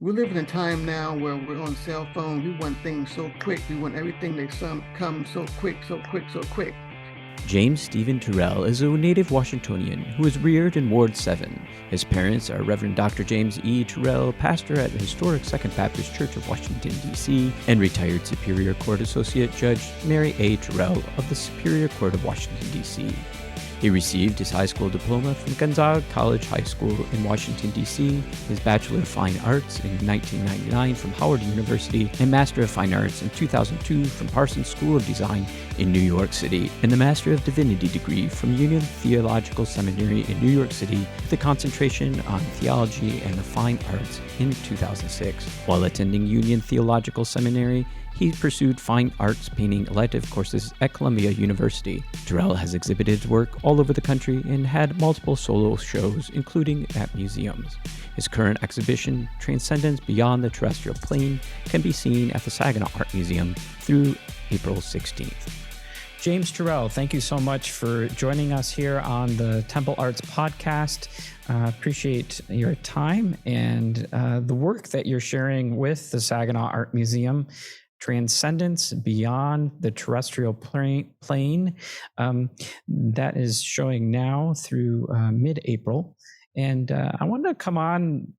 We live in a time now where we're on cell phone. We want things so quick. We want everything to come so quick, so quick, so quick. James Stephen Terrell is a native Washingtonian who was reared in Ward 7. His parents are Reverend Dr. James E. Terrell, pastor at the historic Second Baptist Church of Washington, D.C., and retired Superior Court Associate Judge Mary A. Terrell of the Superior Court of Washington, D.C. He received his high school diploma from Gonzaga College High School in Washington, D.C., his Bachelor of Fine Arts in 1999 from Howard University, and Master of Fine Arts in 2002 from Parsons School of Design in New York City, and the Master of Divinity Degree from Union Theological Seminary in New York City with a concentration on Theology and the Fine Arts in 2006. While attending Union Theological Seminary, he pursued fine arts painting elective courses at Columbia University. Terrell has exhibited his work all over the country and had multiple solo shows, including at museums. His current exhibition, Transcendence Beyond the Terrestrial Plane, can be seen at the Saginaw Art Museum through April 16th. James Terrell, thank you so much for joining us here on the Temple Arts Podcast. Appreciate your time and the work that you're sharing with the Saginaw Art Museum. Transcendence Beyond the Terrestrial Plane. That is showing now through mid-April. And I wanted to come on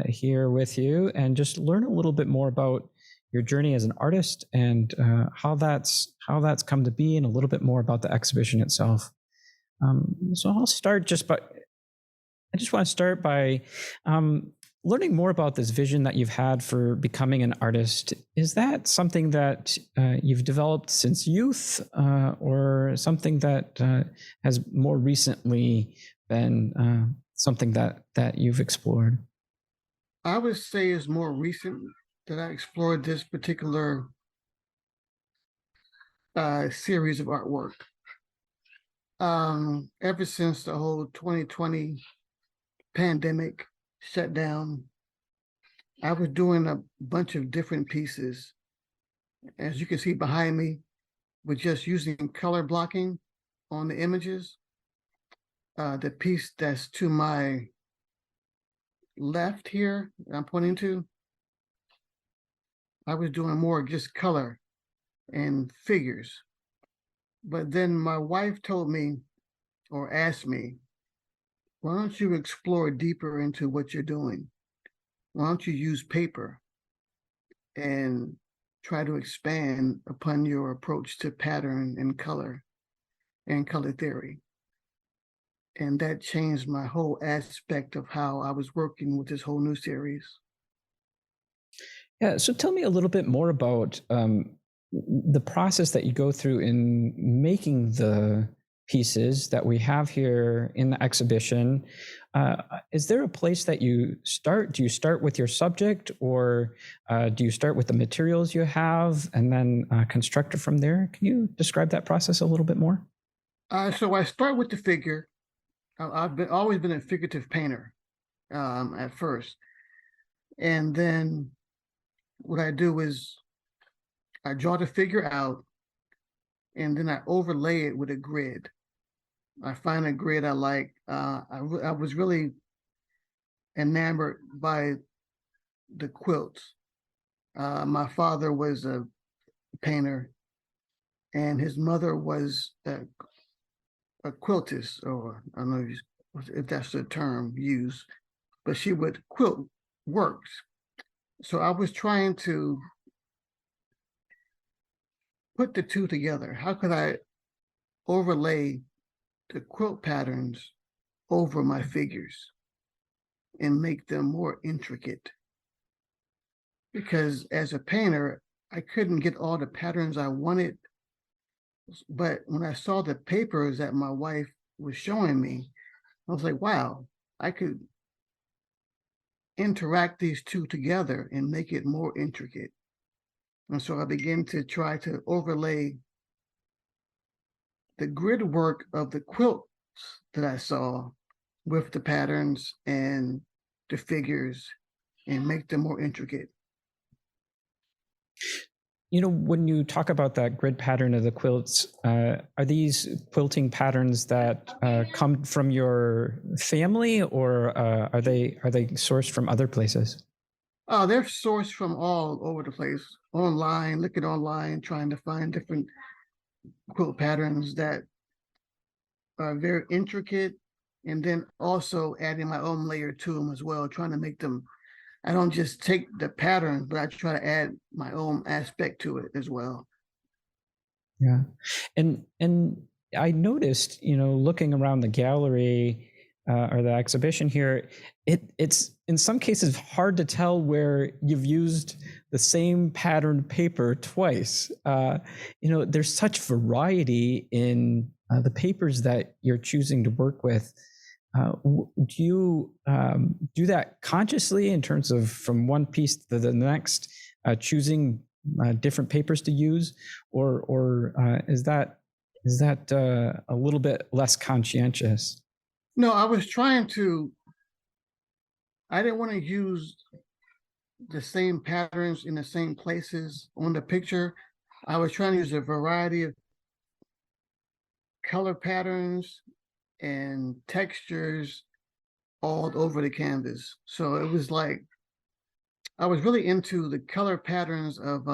here with you and just learn a little bit more about your journey as an artist and how that's come to be, and a little bit more about the exhibition itself. So I'll start I just want to start by learning more about this vision that you've had for becoming an artist. Is that something that you've developed since youth, or something that has more recently been something that you've explored? I would say it's more recent that I explored this particular series of artwork. Ever since the whole 2020 pandemic shut down, I was doing a bunch of different pieces. As you can see behind me, with just using color blocking on the images. The piece that's to my left here, I'm pointing to, I was doing more just color and figures. But then my wife told me, or asked me, why don't you explore deeper into what you're doing? Why don't you use paper and try to expand upon your approach to pattern and color theory? And that changed my whole aspect of how I was working with this whole new series. Yeah, so tell me a little bit more about the process that you go through in making the pieces that we have here in the exhibition. Is there a place that you start? Do you start with your subject, or do you start with the materials you have and then construct it from there? Can you describe that process a little bit more? So I start with the figure. I've always been a figurative painter at first. And then what I do is I draw the figure out, and then I overlay it with a grid. I find a grid I like. I was really enamored by the quilts. My father was a painter, and his mother was a quiltist, or I don't know if that's the term used, but she would quilt works. So I was trying to put the two together. How could I overlay the quilt patterns over my figures and make them more intricate? Because as a painter, I couldn't get all the patterns I wanted. But when I saw the papers that my wife was showing me, I was like, wow, I could interact these two together and make it more intricate. And so I began to try to overlay the grid work of the quilts that I saw with the patterns and the figures and make them more intricate. You know, when you talk about that grid pattern of the quilts, are these quilting patterns that come from your family, or are they sourced from other places? They're sourced from all over the place, online, looking online, trying to find different quilt patterns that are very intricate, and then also adding my own layer to them as well, trying to make them. I don't just take the pattern, but I try to add my own aspect to it as well. Yeah. And I noticed, looking around the gallery or the exhibition here, it's in some cases hard to tell where you've used the same pattern paper twice. There's such variety in the papers that you're choosing to work with. Do you do that consciously in terms of from one piece to the next, choosing different papers to use, or is that a little bit less conscientious? No, I didn't want to use the same patterns in the same places on the picture. I was trying to use a variety of color patterns and textures all over the canvas. So it was like I was really into the color patterns of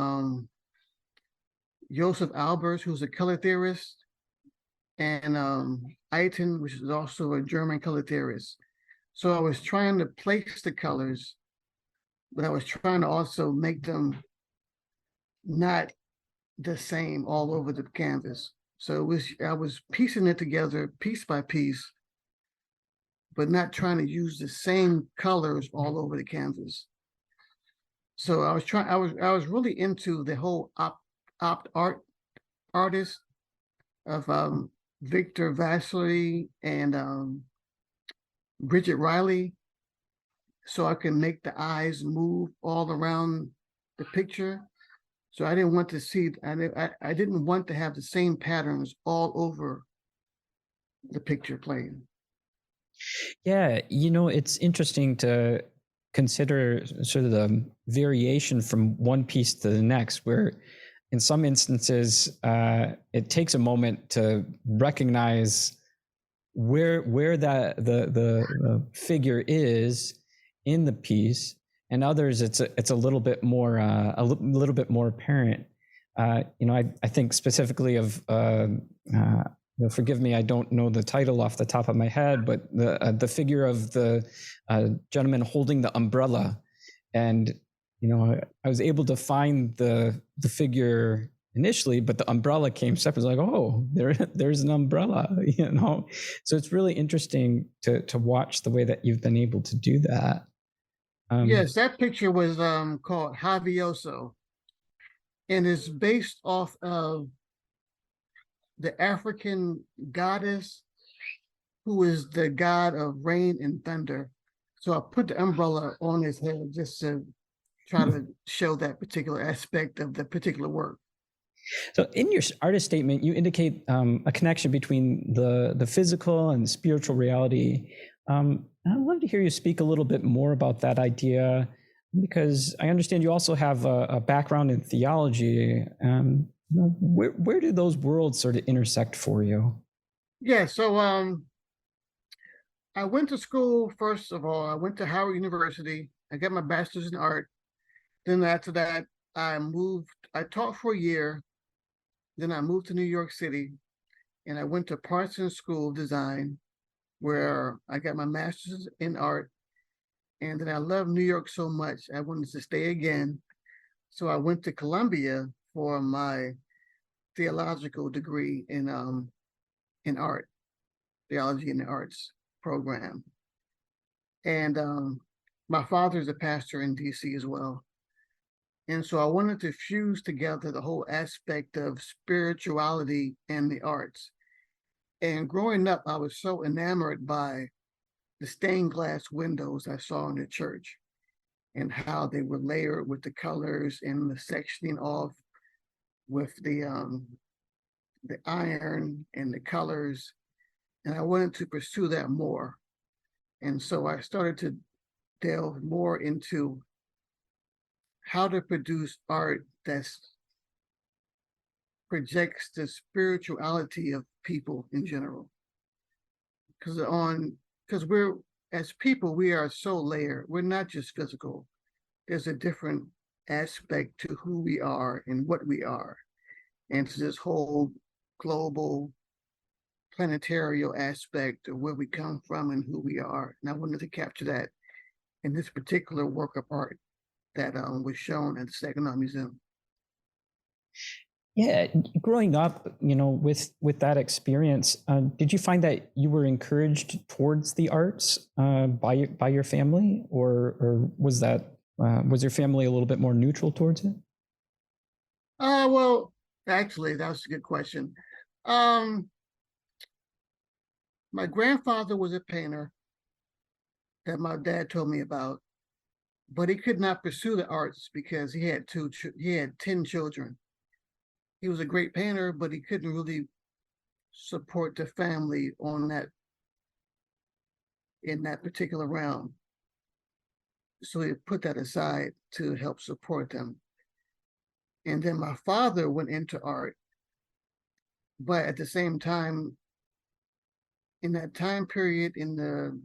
Joseph Albers, who's a color theorist, and Eitan, which is also a German color theorist. So I was trying to place the colors, but I was trying to also make them not the same all over the canvas. So I was piecing it together piece by piece, but not trying to use the same colors all over the canvas. So I was really into the whole opt art artist of Victor Vasily and Bridget Riley, so I can make the eyes move all around the picture. So I didn't want to see, I didn't want to have the same patterns all over the picture playing. Yeah, it's interesting to consider sort of the variation from one piece to the next, where in some instances it takes a moment to recognize where that the figure is in the piece, and others it's a little bit more little bit more apparent. I think specifically of forgive me, I don't know the title off the top of my head, but the figure of the gentleman holding the umbrella, and I was able to find the figure initially, but the umbrella came separate. Like, oh, there's an umbrella, So it's really interesting to watch the way that you've been able to do that. Yes, that picture was called Javioso, and is based off of the African goddess who is the god of rain and thunder. So I put the umbrella on his head just to try to show that particular aspect of the particular work. So in your artist statement, you indicate a connection between the physical and spiritual reality. I'd love to hear you speak a little bit more about that idea, because I understand you also have a background in theology. Where do those worlds sort of intersect for you? Yeah, so I went to school, first of all, I went to Howard University. I got my bachelor's in art. Then after that, I taught for a year. Then I moved to New York City and I went to Parsons School of Design, where I got my master's in art. And then I loved New York so much, I wanted to stay again. So I went to Columbia for my theological degree in art, theology in the arts program. And my father's a pastor in DC as well. And so I wanted to fuse together the whole aspect of spirituality and the arts. And growing up, I was so enamored by the stained glass windows I saw in the church and how they were layered with the colors and the sectioning off with the iron and the colors. And I wanted to pursue that more. And so I started to delve more into how to produce art that projects the spirituality of people in general. Because we're, as people, we are so layered. We're not just physical. there's a different aspect to who we are and what we are, and to this whole global planetarial aspect of where we come from and who we are. And I wanted to capture that in this particular work of art that was shown at the Saginaw Museum. Yeah, growing up, with that experience, did you find that you were encouraged towards the arts by your family, or was your family a little bit more neutral towards it? Well, actually, that was a good question. My grandfather was a painter that my dad told me about, but he could not pursue the arts because he had 10 children. He was a great painter, but he couldn't really support the family in that particular realm. So he put that aside to help support them. And then my father went into art, but at the same time, in that time period in the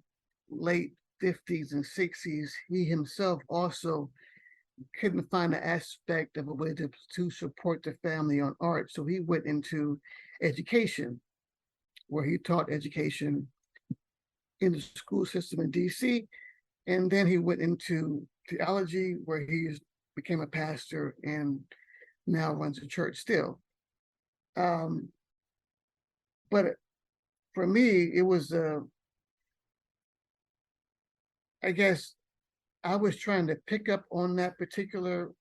late 50s and 60s, he himself also couldn't find an aspect of a way to support the family on art. So he went into education, where he taught education in the school system in D.C. And then he went into theology, where he became a pastor and now runs a church still. But for me, it was, I guess, I was trying to pick up on that particular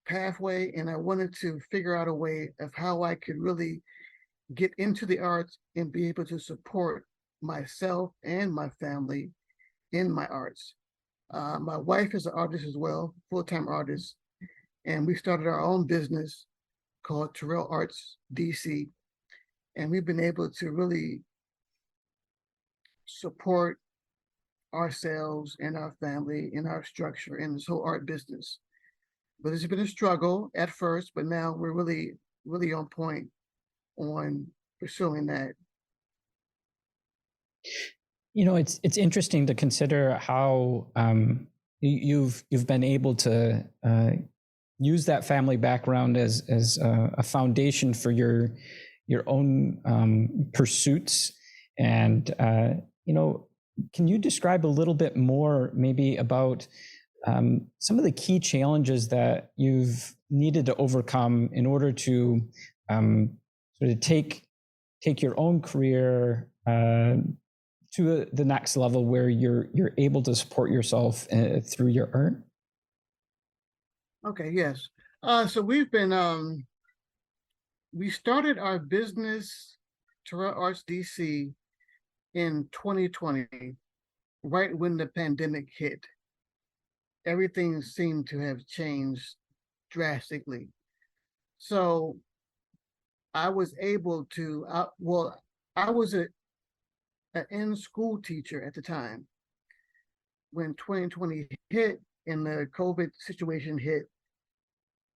pathway, and I wanted to figure out a way of how I could really get into the arts and be able to support myself and my family in my arts. My wife is an artist as well, full-time artist, and we started our own business called Terrell Arts DC, and we've been able to really support ourselves and our family and our structure in this whole art business. But it's been a struggle at first, but now we're really, really on point on pursuing that. It's interesting to consider how you've been able to use that family background as a foundation for your own pursuits. And can you describe a little bit more maybe about some of the key challenges that you've needed to overcome in order to sort of take your own career to the next level where you're able to support yourself through your art? Okay, yes. So we started our business, Terrell Arts DC, in 2020, right when the pandemic hit. Everything seemed to have changed drastically. So I was able to, I was an in-school teacher at the time. When 2020 hit and the COVID situation hit,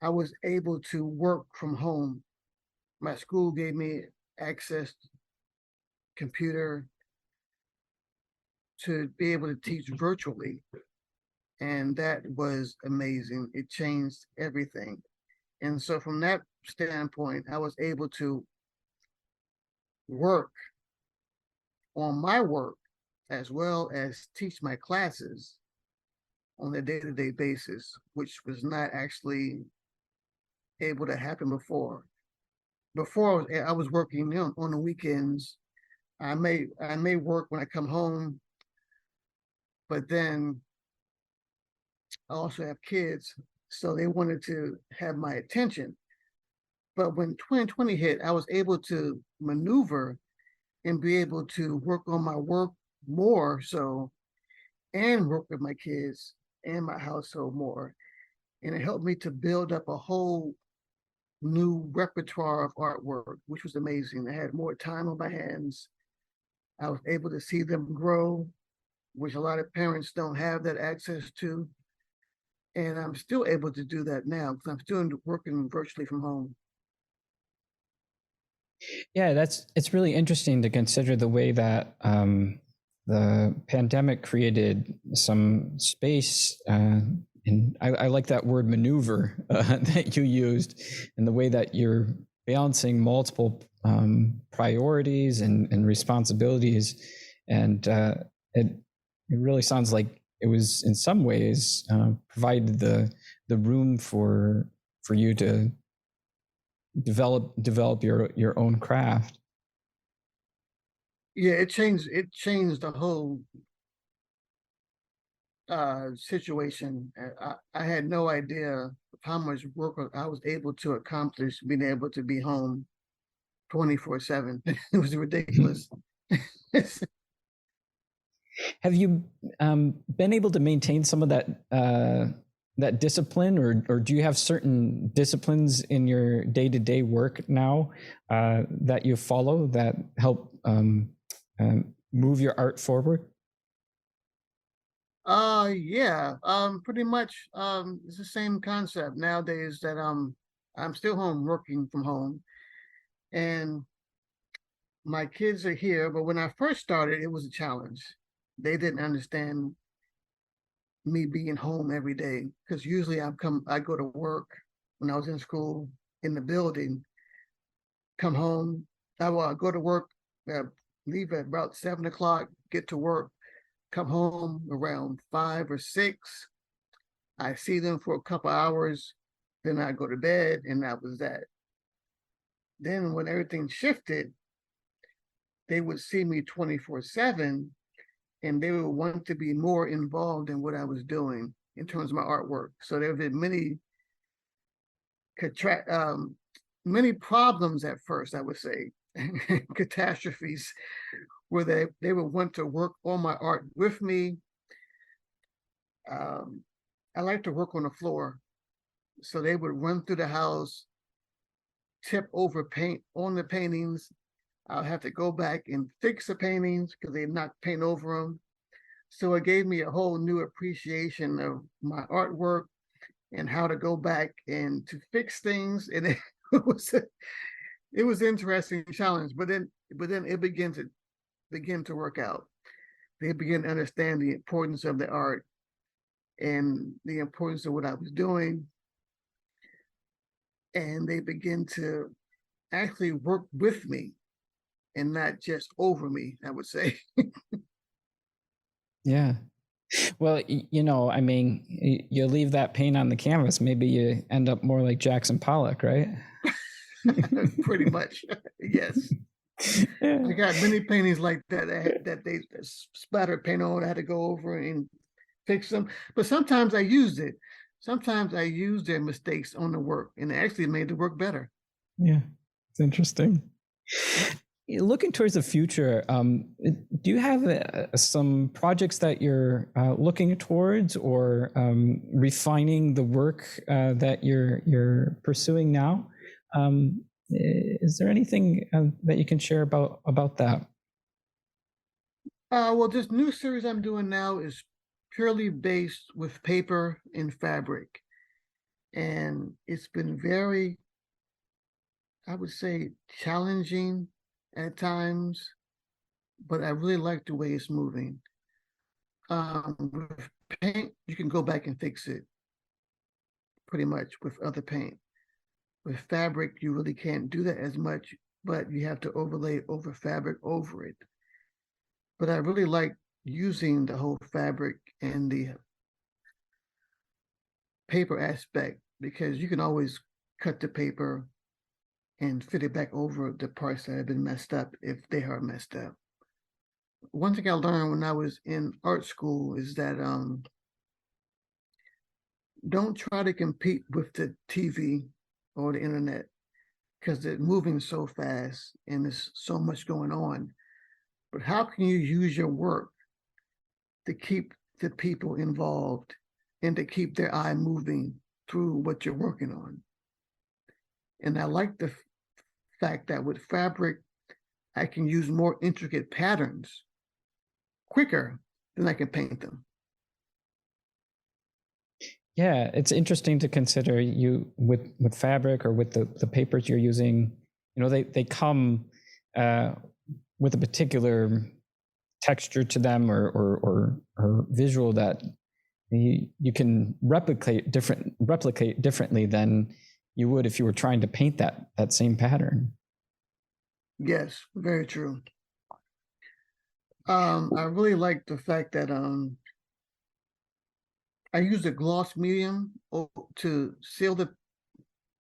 I was able to work from home. My school gave me access to computer to be able to teach virtually. And that was amazing. It changed everything. And so from that standpoint, I was able to work on my work as well as teach my classes on a day-to-day basis, which was not actually able to happen before. Before I was working on the weekends. I may work when I come home, but then I also have kids, so they wanted to have my attention. But when 2020 hit, I was able to maneuver and be able to work on my work more so, and work with my kids and my household more. And it helped me to build up a whole new repertoire of artwork, which was amazing. I had more time on my hands. I was able to see them grow, which a lot of parents don't have that access to. And I'm still able to do that now because I'm still working virtually from home. Yeah, it's really interesting to consider the way that the pandemic created some space I like that word maneuver that you used, and the way that you're balancing multiple priorities and responsibilities. And it really sounds like it was in some ways provided the room for you to develop your own craft. Yeah, it changed the whole situation. I had no idea how much work I was able to accomplish being able to be home 24/7. It was ridiculous. Have you been able to maintain some of that that discipline, or do you have certain disciplines in your day-to-day work now that you follow that help move your art forward? Yeah, pretty much. It's the same concept nowadays that I'm still home working from home, and my kids are here. But when I first started, it was a challenge. They didn't understand me being home every day because usually I go to work when I was in school in the building, come home, I will go to work, leave at about 7 o'clock, get to work, come home around 5 or 6. I see them for a couple hours, then I go to bed, and that was that. Then when everything shifted, they would see me 24/7, and they would want to be more involved in what I was doing in terms of my artwork. So there have been many problems at first, I would say, catastrophes, where they would want to work on my art with me. I like to work on the floor, so they would run through the house, tip over paint on the paintings. I'll have to go back and fix the paintings because they knocked paint over them. So it gave me a whole new appreciation of my artwork and how to go back and to fix things. And it was interesting challenge, but then it began to work out. They began to understand the importance of the art and the importance of what I was doing. And they begin to actually work with me and not just over me, I would say. Yeah. Well, I mean, you leave that paint on the canvas, maybe you end up more like Jackson Pollock, right? Pretty much, yes. Yeah. I got many paintings like that they splattered paint on. I had to go over and fix them. But sometimes I used it. Sometimes I used their mistakes on the work, and it actually made the work better. Yeah, it's interesting. Looking towards the future, do you have some projects that you're looking towards, or refining the work that you're pursuing now? Is there anything that you can share about that? Well, this new series I'm doing now is purely based with paper and fabric, and it's been very, I would say, challenging at times, but I really like the way it's moving. With paint, you can go back and fix it pretty much with other paint. With fabric, you really can't do that as much, but you have to overlay over fabric over it. But I really like using the whole fabric and the paper aspect because you can always cut the paper and fit it back over the parts that have been messed up if they are messed up. One thing I learned when I was in art school is that don't try to compete with the TV or the internet because they're moving so fast and there's so much going on. But how can you use your work to keep the people involved and to keep their eye moving through what you're working on? And I like the fact that with fabric, I can use more intricate patterns quicker than I can paint them. Yeah, it's interesting to consider you with fabric or with the papers you're using. They come with a particular texture to them or visual that you can replicate differently than you would if you were trying to paint that same pattern. Yes, very true. I really like the fact that I use a gloss medium to seal the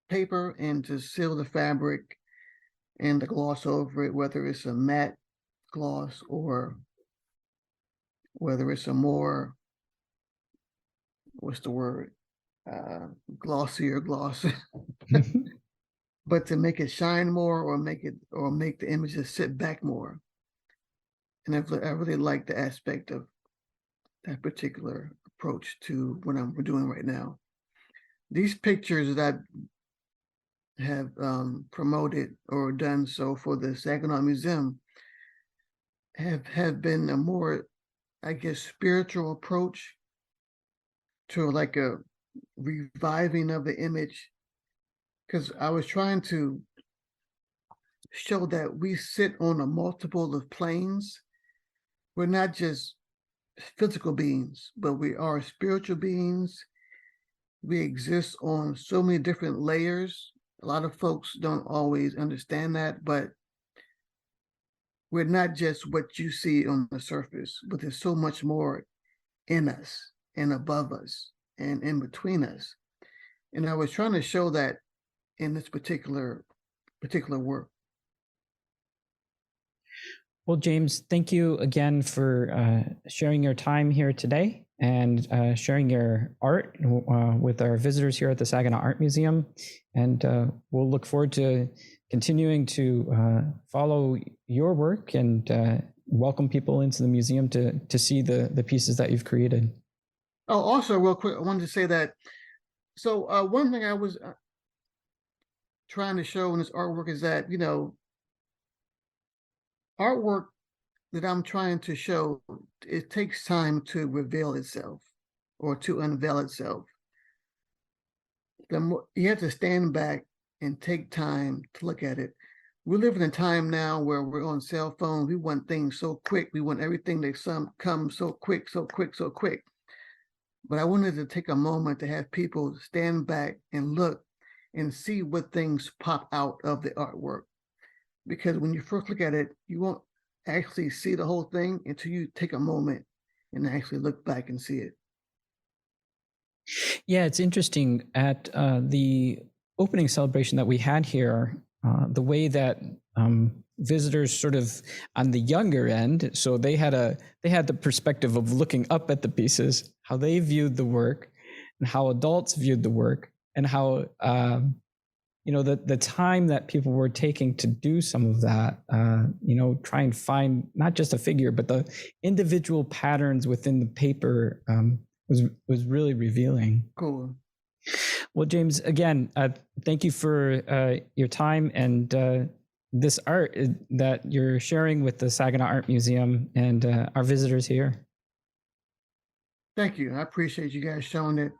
paper and to seal the fabric and the gloss over it, whether it's a matte gloss or whether it's a more, what's the word, glossier gloss, but to make it shine more or make the images sit back more. And I really like the aspect of that particular approach to what we're doing right now. These pictures that I have promoted or done so for the Saginaw Museum have been a more, I guess, spiritual approach to like a reviving of the image, because I was trying to show that we sit on a multiple of planes. We're not just physical beings, but we are spiritual beings. We exist on so many different layers. A lot of folks don't always understand that, but we're not just what you see on the surface, but there's so much more in us and above us and in between us. And I was trying to show that in this particular work. Well, James, thank you again for sharing your time here today and sharing your art with our visitors here at the Saginaw Art Museum. And we'll look forward to continuing to follow your work and welcome people into the museum to see the pieces that you've created. Oh, also real quick, I wanted to say that, so one thing I was trying to show in this artwork is that, artwork that I'm trying to show, it takes time to reveal itself or to unveil itself. You have to stand back and take time to look at it. We live in a time now where we're on cell phones. We want things so quick. We want everything that comes so quick. But I wanted to take a moment to have people stand back and look and see what things pop out of the artwork. Because when you first look at it, you won't actually see the whole thing until you take a moment and actually look back and see it. Yeah, it's interesting. At the opening celebration that we had here, the way that visitors sort of on the younger end, so they had the perspective of looking up at the pieces, how they viewed the work, and how adults viewed the work, and how the time that people were taking to do some of that, try and find not just a figure, but the individual patterns within the paper was really revealing. Cool. Well, James, again, thank you for your time and this art that you're sharing with the Saginaw Art Museum and our visitors here. Thank you. I appreciate you guys showing it.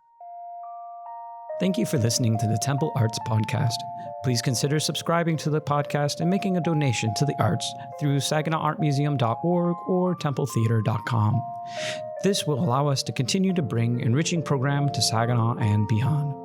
Thank you for listening to the Temple Arts Podcast. Please consider subscribing to the podcast and making a donation to the arts through SaginawArtMuseum.org or TempleTheater.com. This will allow us to continue to bring enriching program to Saginaw and beyond.